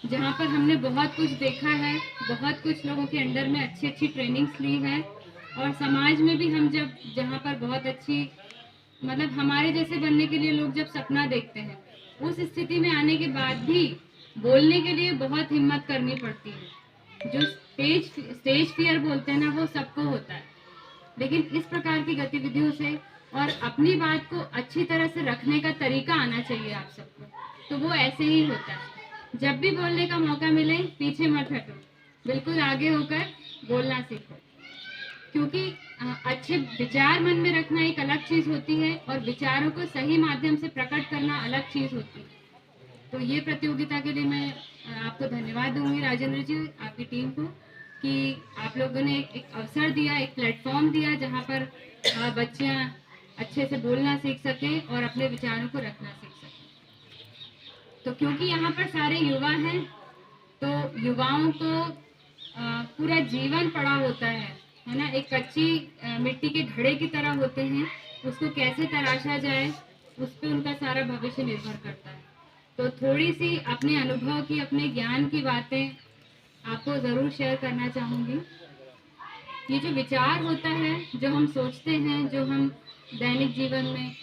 जहाँ पर हमने बहुत कुछ देखा है, बहुत कुछ लोगों के अंडर में अच्छी अच्छी ट्रेनिंग्स ली है, और समाज में भी हम जब जहाँ पर बहुत अच्छी मतलब हमारे जैसे बनने के लिए लोग जब सपना देखते हैं, उस स्थिति में आने के बाद भी बोलने के लिए बहुत हिम्मत करनी पड़ती है। जो स्टेज फियर बोलते हैं ना, वो सबको होता है, लेकिन इस प्रकार की गतिविधियों से और अपनी बात को अच्छी तरह से रखने का तरीका आना चाहिए आप सबको, तो वो ऐसे ही होता है। जब भी बोलने का मौका मिले पीछे मत हटो, बिल्कुल आगे होकर बोलना सीखो, क्योंकि अच्छे विचार मन में रखना एक अलग चीज होती है और विचारों को सही माध्यम से प्रकट करना अलग चीज होती है। तो ये प्रतियोगिता के लिए मैं आपको धन्यवाद दूंगी राजेंद्र जी, आपकी टीम को, कि आप लोगों ने एक अवसर दिया, एक प्लेटफॉर्म दिया जहाँ पर बच्चियाँ अच्छे से बोलना सीख सकें और अपने विचारों को रखना सीख सकें। तो क्योंकि यहाँ पर सारे युवा हैं, तो युवाओं को पूरा जीवन पड़ा होता है ना, एक कच्ची मिट्टी के घड़े की तरह होते हैं, उसको कैसे तराशा जाए उस पर उनका सारा भविष्य निर्भर करता है। तो थोड़ी सी अपने अनुभव की, अपने ज्ञान की बातें आपको जरूर शेयर करना चाहूंगी। ये जो विचार होता है, जो हम सोचते हैं, जो हम दैनिक जीवन में,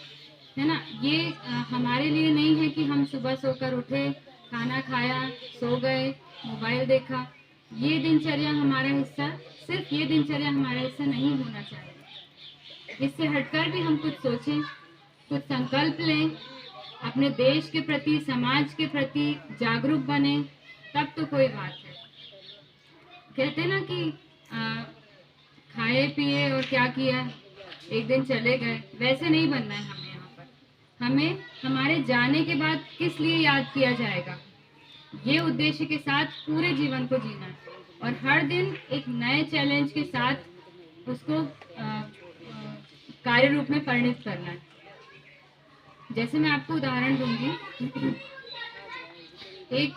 है ना, ये हमारे लिए नहीं है कि हम सुबह सोकर उठे, खाना खाया, सो गए, मोबाइल देखा। ये दिनचर्या हमारा हिस्सा, सिर्फ ये दिनचर्या हमारा हिस्सा नहीं होना चाहिए। इससे हटकर भी हम कुछ सोचें, कुछ संकल्प लें, अपने देश के प्रति, समाज के प्रति जागरूक बने, तब तो कोई बात है। कहते हैं ना कि खाए पिए और क्या किया, एक दिन चले गए, वैसे नहीं बनना है हमें। यहाँ पर हमें हमारे जाने के बाद किस लिए याद किया जाएगा, ये उद्देश्य के साथ पूरे जीवन को जीना है, और हर दिन एक नए चैलेंज के साथ उसको कार्य रूप में परिणित करना है। जैसे मैं आपको उदाहरण दूंगी, एक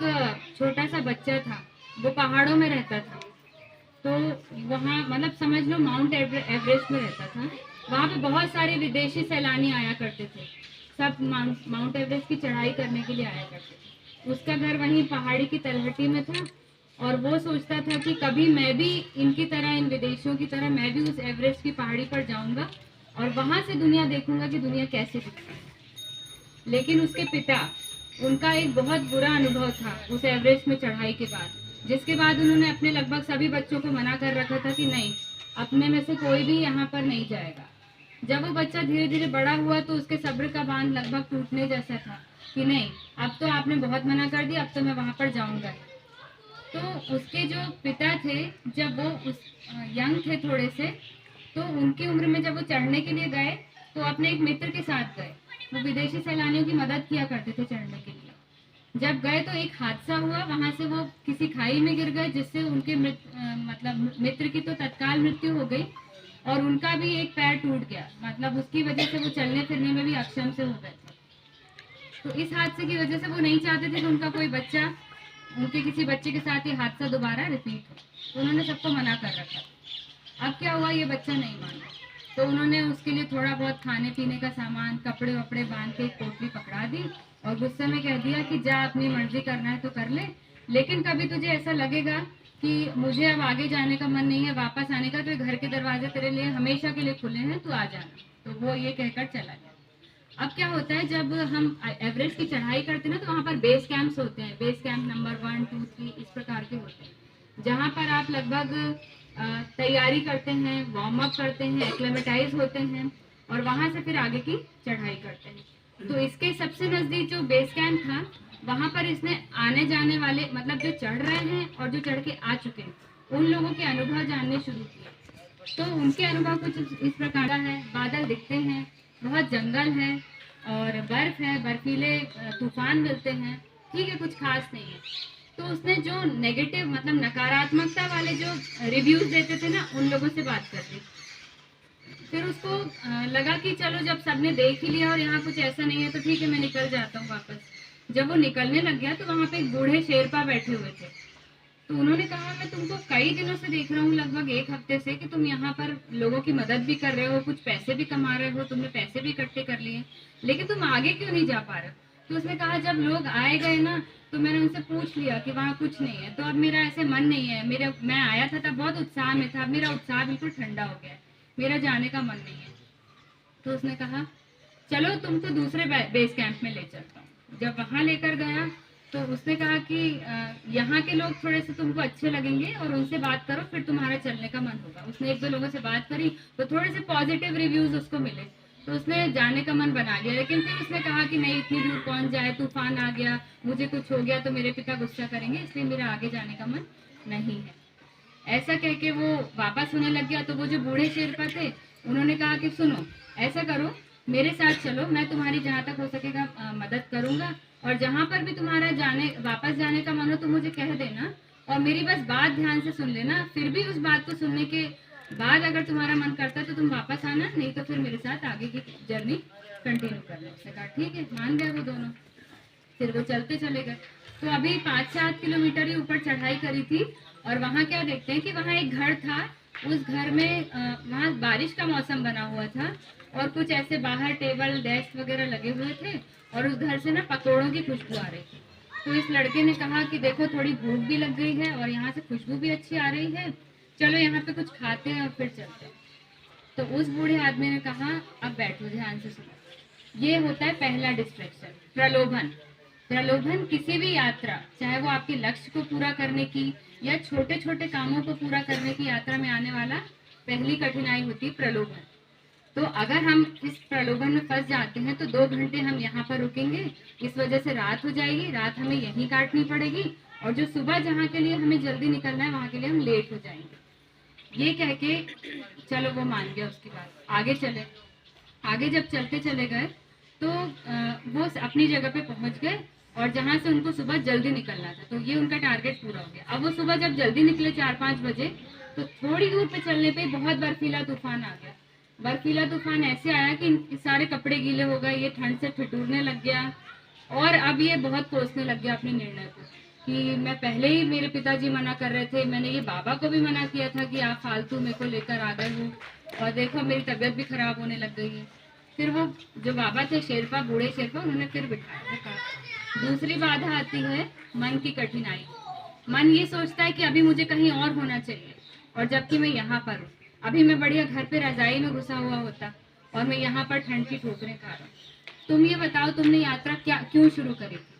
छोटा सा बच्चा था, वो पहाड़ों में रहता था। तो वहाँ मतलब समझ लो माउंट एवरेस्ट में रहता था। वहाँ पे बहुत सारे विदेशी सैलानी आया करते थे, सब माउंट एवरेस्ट की चढ़ाई करने के लिए आया करते थे। उसका घर वहीं पहाड़ी की तलहटी में था, और वो सोचता था कि कभी मैं भी इनकी तरह, इन विदेशियों की तरह मैं भी उस एवरेस्ट की पहाड़ी पर जाऊंगा और वहां से दुनिया देखूंगा कि दुनिया कैसे दिखती है। लेकिन उसके पिता, उनका एक बहुत बुरा अनुभव था उस एवरेस्ट में चढ़ाई के बाद, जिसके बाद उन्होंने अपने लगभग सभी बच्चों को मना कर रखा था कि नहीं, अपने में से कोई भी यहाँ पर नहीं जाएगा। जब वो बच्चा धीरे धीरे बड़ा हुआ तो उसके सब्र का बांध लगभग टूटने जैसा था कि नहीं, अब तो आपने बहुत मना कर दिया, अब तो मैं वहां पर जाऊंगा। तो उसके जो पिता थे, जब वो उस यंग थे थोड़े से, तो उनकी उम्र में जब वो चढ़ने के लिए गए तो अपने एक मित्र के साथ गए। वो विदेशी सैलानियों की मदद किया करते थे चढ़ने के लिए। जब गए तो एक हादसा हुआ, वहां से वो किसी खाई में गिर गए, जिससे उनके मतलब मित्र की तो तत्काल मृत्यु हो गई, और उनका भी एक पैर टूट गया, मतलब उसकी वजह से वो चलने फिरने में भी अक्षम से हो गए थे। तो इस हादसे की वजह से वो नहीं चाहते थे कि उनका कोई बच्चा, उनके किसी बच्चे के साथ ये हादसा दोबारा रिपीट हो, तो उन्होंने सबको मना कर रखा। अब क्या हुआ, ये बच्चा नहीं माना, तो उन्होंने उसके लिए थोड़ा बहुत खाने पीने का सामान, कपड़े वपड़े बांध के एक पोटली पकड़ा दी और गुस्से में कह दिया कि जा, अपनी मर्जी करना है तो कर ले, लेकिन कभी तुझे ऐसा लगेगा कि मुझे अब आगे जाने का मन नहीं है, वापस आने का, तो घर के दरवाजे तेरे लिए हमेशा के लिए खुले हैं, तू आ जाना। तो वो ये कहकर चला गया। अब क्या होता है, जब हम एवरेस्ट की चढ़ाई करते हैं ना, तो वहाँ पर बेस कैंप्स होते हैं, बेस कैंप नंबर 1, 2, 3 इस प्रकार के होते हैं, जहाँ पर आप लगभग तैयारी करते हैं, वार्म अप करते हैं, एक्लेमेटाइज होते हैं, और वहां से फिर आगे की चढ़ाई करते हैं। तो इसके सबसे नजदीक जो बेस कैंप था, वहां पर इसने आने जाने वाले, मतलब जो चढ़ रहे हैं और जो चढ़ के आ चुके हैं, उन लोगों के अनुभव जानने शुरू किया। तो उनके अनुभव कुछ इस प्रकार का है, बादल दिखते हैं, बहुत जंगल है, और बर्फ है, बर्फीले तूफान मिलते हैं, ठीक है, कुछ खास नहीं है। तो उसने जो नेगेटिव, मतलब नकारात्मकता वाले जो रिव्यूज देते थे ना, उन लोगों से बात कर ली। फिर उसको लगा कि चलो, जब सबने देख ही लिया और यहाँ कुछ ऐसा नहीं है, तो ठीक है, मैं निकल जाता हूँ वापस। जब वो निकलने लग गया तो वहां पे एक बूढ़े शेरपा बैठे हुए थे। तो उन्होंने कहा, मैं तुमको कई दिनों से देख रहा हूँ, लगभग 1 हफ्ते से, कि तुम यहाँ पर लोगों की मदद भी कर रहे हो, कुछ पैसे भी कमा रहे हो, तुमने पैसे भी इकट्ठे कर लिए, लेकिन तुम आगे क्यों नहीं जा पा रहे हो? तो उसने कहा जब लोग आए गए ना तो मैंने उनसे पूछ लिया कि वहाँ कुछ नहीं है, तो अब मेरा ऐसे मन नहीं है, मेरे मैं आया था तब बहुत उत्साह में था, अब मेरा उत्साह बिल्कुल ठंडा हो गया है, मेरा जाने का मन नहीं है। तो उसने कहा चलो तुमको दूसरे बेस कैंप में ले चलता हूँ। जब वहाँ लेकर गया तो उसने कहा कि यहाँ के लोग थोड़े से तुमको अच्छे लगेंगे और उनसे बात करो, फिर तुम्हारा चलने का मन होगा। उसने एक दो लोगों से बात करी तो थोड़े से पॉजिटिव रिव्यूज उसको मिले, तो उसने जाने का मन बना लिया। लेकिन फिर उसने कहा कि नहीं, इतनी दूर कौन जाए, तूफान आ गया, मुझे कुछ हो गया तो मेरे पिता गुस्सा करेंगे, इसलिए मेरा आगे जाने का मन नहीं है। ऐसा कह के वो वापस होने लग गया। तो वो जो बूढ़े शेरपा थे उन्होंने कहा कि सुनो, ऐसा करो, मेरे साथ चलो, मैं तुम्हारी जहाँ तक हो सकेगा मदद करूंगा, और जहाँ पर भी तुम्हारा वापस जाने का मन हो तो मुझे कह देना, और मेरी बस बात ध्यान से सुन लेना। फिर भी उस बात को सुनने के बाद अगर तुम्हारा मन करता है तो तुम वापस आना, नहीं तो फिर मेरे साथ आगे की जर्नी कंटिन्यू करना। उसने कहा ठीक है, मान गए वो दोनों। फिर वो चलते चले गए। तो अभी 5-7 किलोमीटर ही ऊपर चढ़ाई करी थी, और वहाँ क्या देखते हैं कि वहाँ एक घर था। उस घर में वहाँ बारिश का मौसम बना हुआ था, और कुछ ऐसे बाहर टेबल डेस्क वगैरह लगे हुए थे, और उस घर से ना पकौड़ों की खुशबू आ रही थी। तो इस लड़के ने कहा कि देखो, थोड़ी भूख भी लग गई है और यहाँ से खुशबू भी अच्छी आ रही है, चलो यहाँ पे कुछ खाते हैं और फिर चलते हैं। तो उस बूढ़े आदमी ने कहा अब बैठो, ध्यान से सुनो। ये होता है पहला डिस्ट्रैक्शन, प्रलोभन। प्रलोभन किसी भी यात्रा, चाहे वो आपके लक्ष्य को पूरा करने की या छोटे छोटे कामों को पूरा करने की यात्रा में आने वाला पहली कठिनाई होती है प्रलोभन। तो अगर हम इस प्रलोभन में फंस जाते हैं तो 2 घंटे हम यहाँ पर रुकेंगे, इस वजह से रात हो जाएगी, रात हमें यहीं काटनी पड़ेगी, और जो सुबह जहाँ के लिए हमें जल्दी निकलना है वहाँ के लिए हम लेट हो जाएंगे। ये कह के चलो वो मान गया। उसके बाद आगे चले। आगे जब चलते चले गए तो वो अपनी जगह पे पहुंच गए, और जहाँ से उनको सुबह जल्दी निकलना था, तो ये उनका टारगेट पूरा हो गया। अब वो सुबह जब जल्दी निकले 4-5 बजे, तो थोड़ी दूर पे चलने पे बहुत बर्फीला तूफान आ गया। बर्फीला तूफान ऐसे आया कि सारे कपड़े गीले हो गए, ये ठंड से ठिठुरने लग गया, और अब ये बहुत कोसने लग गया अपने निर्णय को कि मैं पहले ही, मेरे पिताजी मना कर रहे थे, मैंने ये बाबा को भी मना किया था कि आप फालतू मेरे को लेकर आ गए हो, और देखो मेरी तबीयत भी खराब होने लग गई है। फिर वो जो बाबा थे शेरपा, बूढ़े शेरपा, उन्होंने फिर बिठाया कहा। दूसरी बाधा आती है मन की कठिनाई। मन ये सोचता है कि अभी मुझे कहीं और होना चाहिए, और जबकि मैं यहाँ पर हूँ, अभी मैं बढ़िया घर पे रजाई में घुसा हुआ होता, और मैं यहाँ पर ठंड की ठोकरें खा रहा हूँ। तुम ये बताओ, तुमने यात्रा क्यों शुरू करी थी?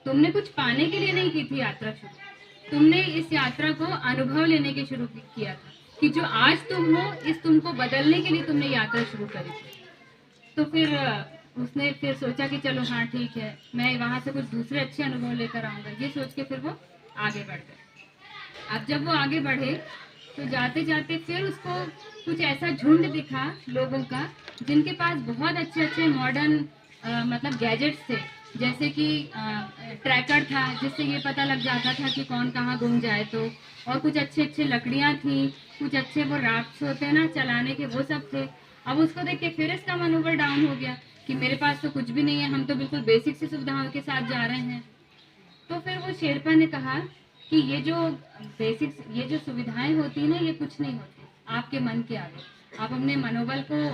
तुमने कुछ पाने के लिए नहीं की थी यात्रा शुरू, तुमने इस यात्रा को अनुभव लेने के शुरू किया था, कि जो आज तुम हो इस तुमको बदलने के लिए तुमने यात्रा शुरू करी थी। तो फिर उसने फिर सोचा कि चलो हाँ ठीक है, मैं वहां से कुछ दूसरे अच्छे अनुभव लेकर आऊंगा। ये सोच के फिर वो आगे बढ़ गए। अब जब वो आगे बढ़े तो जाते जाते फिर उसको कुछ ऐसा झुंड दिखा लोगों का, जिनके पास बहुत अच्छे अच्छे मॉडर्न मतलब गैजेट्स थे, जैसे कि ट्रैकर था जिससे ये पता लग जाता था कि कौन कहाँ गुम जाए, तो और कुछ अच्छे अच्छे लकड़ियाँ थी, कुछ अच्छे वो राफ्ट्स होते हैं ना चलाने के, वो सब थे। अब उसको देख के फिर इसका मनोबल डाउन हो गया कि मेरे पास तो कुछ भी नहीं है, हम तो बिल्कुल बेसिक सी सुविधाओं के साथ जा रहे हैं। तो फिर वो शेरपा ने कहा कि ये जो बेसिक्स, ये जो सुविधाएं होती है ना, ये कुछ नहीं होती आपके मन के आगे। आप अपने मनोबल को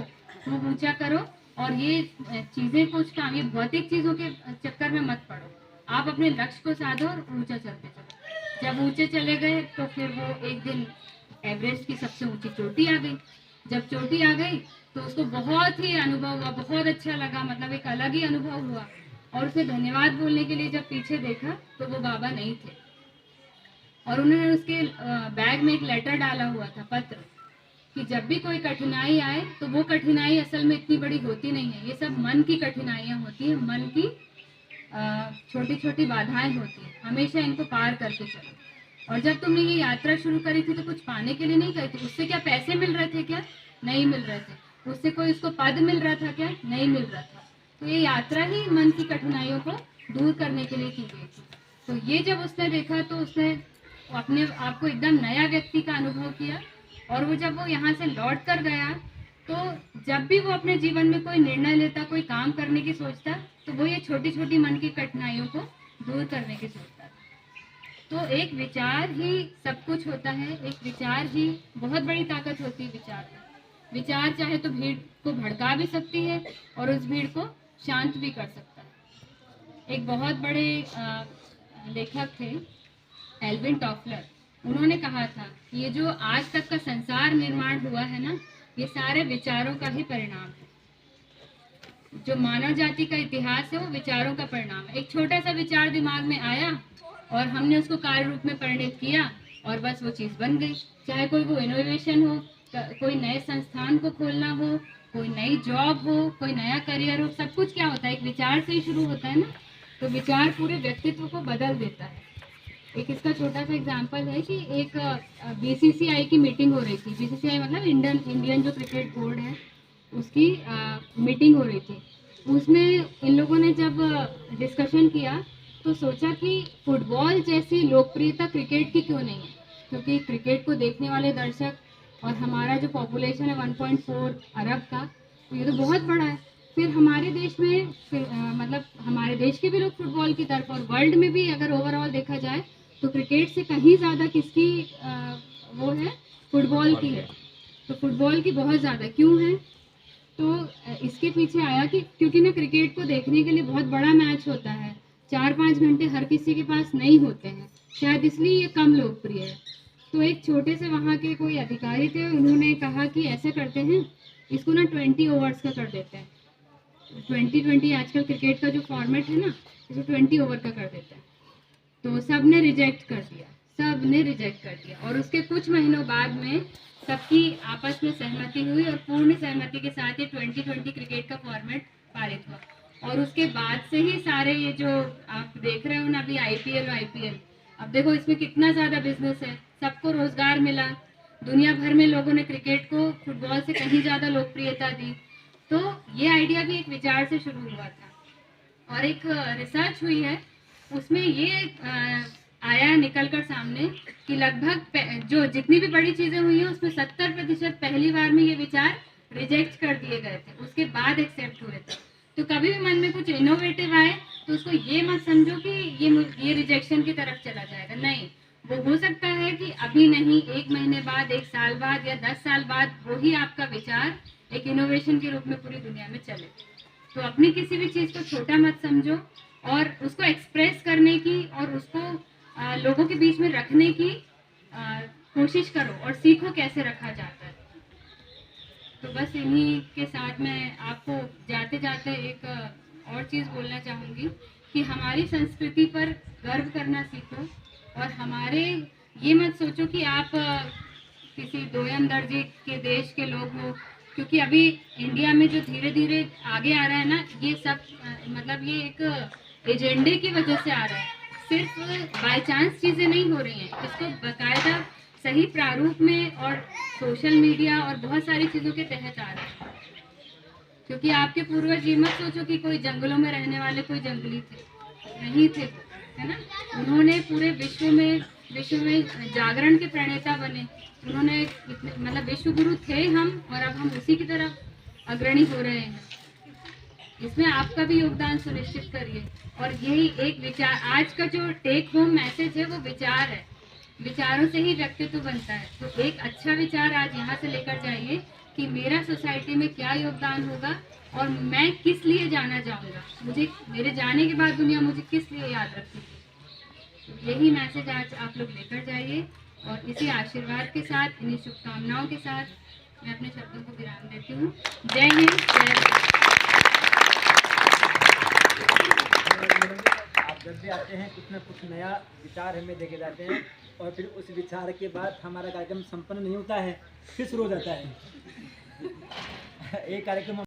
खूब ऊंचा करो, और ये चीजें कुछ काम, ये भौतिक चीजों के चक्कर में मत पड़ो, आप अपने लक्ष्य को साधो और ऊंचा चलते चलो। जब ऊंचे चले गए तो फिर वो एक दिन एवरेस्ट की सबसे ऊंची चोटी आ गई। जब चोटी आ गई तो उसको बहुत ही अनुभव हुआ, बहुत अच्छा लगा, मतलब एक अलग ही अनुभव हुआ। और उसे धन्यवाद बोलने के लिए जब पीछे देखा तो वो बाबा नहीं थे, और उन्होंने उसके बैग में एक लेटर डाला हुआ था, पत्र, कि जब भी कोई कठिनाई आए तो वो कठिनाई असल में इतनी बड़ी होती नहीं है, ये सब मन की कठिनाइयां होती हैं, मन की छोटी छोटी बाधाएं होती हैं, हमेशा इनको पार करके चलो। और जब तुमने ये यात्रा शुरू करी थी तो कुछ पाने के लिए नहीं करी थी, उससे क्या पैसे मिल रहे थे क्या? नहीं मिल रहे थे। उससे कोई उसको पद मिल रहा था क्या? नहीं मिल रहा था। तो ये यात्रा ही मन की कठिनाइयों को दूर करने के लिए की गई थी। तो ये जब उसने देखा तो उसने अपने आप को एकदम नया व्यक्ति का अनुभव किया, और वो जब वो यहाँ से लौट कर गया तो जब भी वो अपने जीवन में कोई निर्णय लेता, कोई काम करने की सोचता, तो वो ये छोटी छोटी मन की कठिनाइयों को दूर करने की सोचता था। तो एक विचार ही सब कुछ होता है, एक विचार ही बहुत बड़ी ताकत होती है। विचार चाहे तो भीड़ को भड़का भी सकती है और उस भीड़ को शांत भी कर सकता है। एक बहुत बड़े लेखक थे, एल्विन टॉफलर। उन्होंने कहा था ये जो आज तक का संसार निर्माण हुआ है ना, ये सारे विचारों का ही परिणाम है। जो मानव जाति का इतिहास है वो विचारों का परिणाम है। एक छोटा सा विचार दिमाग में आया और हमने उसको कार्य रूप में परिणित किया और बस वो चीज़ बन गई। चाहे कोई वो इनोवेशन हो, कोई नए संस्थान को खोलना हो, कोई नई जॉब हो, कोई नया करियर हो, सब कुछ क्या होता है, एक विचार से ही शुरू होता है ना। तो विचार पूरे व्यक्तित्व को बदल देता है। एक इसका छोटा सा एग्जांपल है कि एक बीसीसीआई की मीटिंग हो रही थी। बीसीसीआई मतलब इंडियन जो क्रिकेट बोर्ड है उसकी मीटिंग हो रही थी। उसमें इन लोगों ने जब डिस्कशन किया तो सोचा कि फुटबॉल जैसी लोकप्रियता क्रिकेट की क्यों नहीं है, क्योंकि क्रिकेट को देखने वाले दर्शक और हमारा जो पॉपुलेशन है 1.4 अरब का, तो ये तो बहुत बड़ा है। फिर हमारे देश में मतलब हमारे देश के भी लोग फुटबॉल की तरफ, और वर्ल्ड में भी अगर ओवरऑल देखा जाए तो क्रिकेट से कहीं ज़्यादा किसकी वो है, फुटबॉल की है। तो फुटबॉल की बहुत ज़्यादा क्यों है, तो इसके पीछे आया कि क्योंकि ना क्रिकेट को देखने के लिए बहुत बड़ा मैच होता है, 4-5 घंटे हर किसी के पास नहीं होते हैं, शायद इसलिए ये कम लोकप्रिय है। तो एक छोटे से वहाँ के कोई अधिकारी थे, उन्होंने कहा कि ऐसा करते हैं, इसको ना 20 ओवर्स का कर देते हैं। 20-20 आजकल क्रिकेट का जो फॉर्मेट है ना, इसको 20 ओवर का कर देते हैं। तो सब ने रिजेक्ट कर दिया, सब ने रिजेक्ट कर दिया। और उसके कुछ महीनों बाद में सबकी आपस में सहमति हुई और पूर्ण सहमति के साथ ये 2020 क्रिकेट का फॉर्मेट पारित हुआ। और उसके बाद से ही सारे ये जो आप देख रहे हो ना अभी आईपीएल, अब देखो इसमें कितना ज़्यादा बिजनेस है, सबको रोजगार मिला, दुनिया भर में लोगों ने क्रिकेट को फुटबॉल से कहीं ज़्यादा लोकप्रियता दी। तो ये आइडिया भी एक विचार से शुरू हुआ था। और एक रिसर्च हुई है, उसमें ये आया निकल कर सामने कि लगभग जो जितनी भी बड़ी चीजें हुई हैं उसमें 70% पहली बार में ये विचार रिजेक्ट कर दिए गए थे, उसके बाद एक्सेप्ट हुए थे। तो कभी भी मन में कुछ इनोवेटिव आए तो उसको ये मत समझो कि ये रिजेक्शन की तरफ चला जाएगा, नहीं। वो हो सकता है कि अभी नहीं, 1 महीने बाद, 1 साल बाद या 10 साल बाद वही आपका विचार एक इनोवेशन के रूप में पूरी दुनिया में चले। तो अपनी किसी भी चीज़ को छोटा मत समझो और उसको एक्सप्रेस करने की और उसको लोगों के बीच में रखने की कोशिश करो और सीखो कैसे रखा जाता है। तो बस इन्हीं के साथ मैं आपको जाते जाते एक और चीज़ बोलना चाहूँगी कि हमारी संस्कृति पर गर्व करना सीखो। और हमारे ये मत सोचो कि आप किसी दोयम दर्जे के देश के लोग हो, क्योंकि अभी इंडिया में जो धीरे धीरे आगे आ रहा है ना, ये सब मतलब ये एक एजेंडे की वजह से आ रहा है। सिर्फ बाय चांस चीज़ें नहीं हो रही हैं, इसको बाकायदा सही प्रारूप में और सोशल मीडिया और बहुत सारी चीज़ों के तहत आ रहा है। क्योंकि आपके पूर्वज ये मत सोचो कि कोई जंगलों में रहने वाले कोई जंगली थे, नहीं थे, है ना। उन्होंने पूरे विश्व में जागरण के प्रणेता बने। उन्होंने मतलब विश्व गुरु थे हम, और अब हम उसी की तरफ अग्रणी हो रहे हैं। इसमें आपका भी योगदान सुनिश्चित करिए। और यही एक विचार, आज का जो टेक होम मैसेज है वो विचार है, विचारों से ही व्यक्तित्व बनता है। तो एक अच्छा विचार आज यहाँ से लेकर जाइए कि मेरा सोसाइटी में क्या योगदान होगा और मैं किस लिए जाना चाहूँगा, मुझे मेरे जाने के बाद दुनिया मुझे किस लिए याद रखेगी। तो यही मैसेज आज आप लोग लेकर जाइए। और इसी आशीर्वाद के साथ, इन्हीं शुभकामनाओं के साथ मैं अपने शब्दों को विराम देती हूँ। जय हिंद, जय भारत। आप जब भी आते हैं कुछ ना कुछ नया विचार हमें देके जाते हैं, और फिर उस विचार के बाद हमारा कार्यक्रम संपन्न नहीं होता है, फिर शुरू हो जाता है। एक कार्यक्रम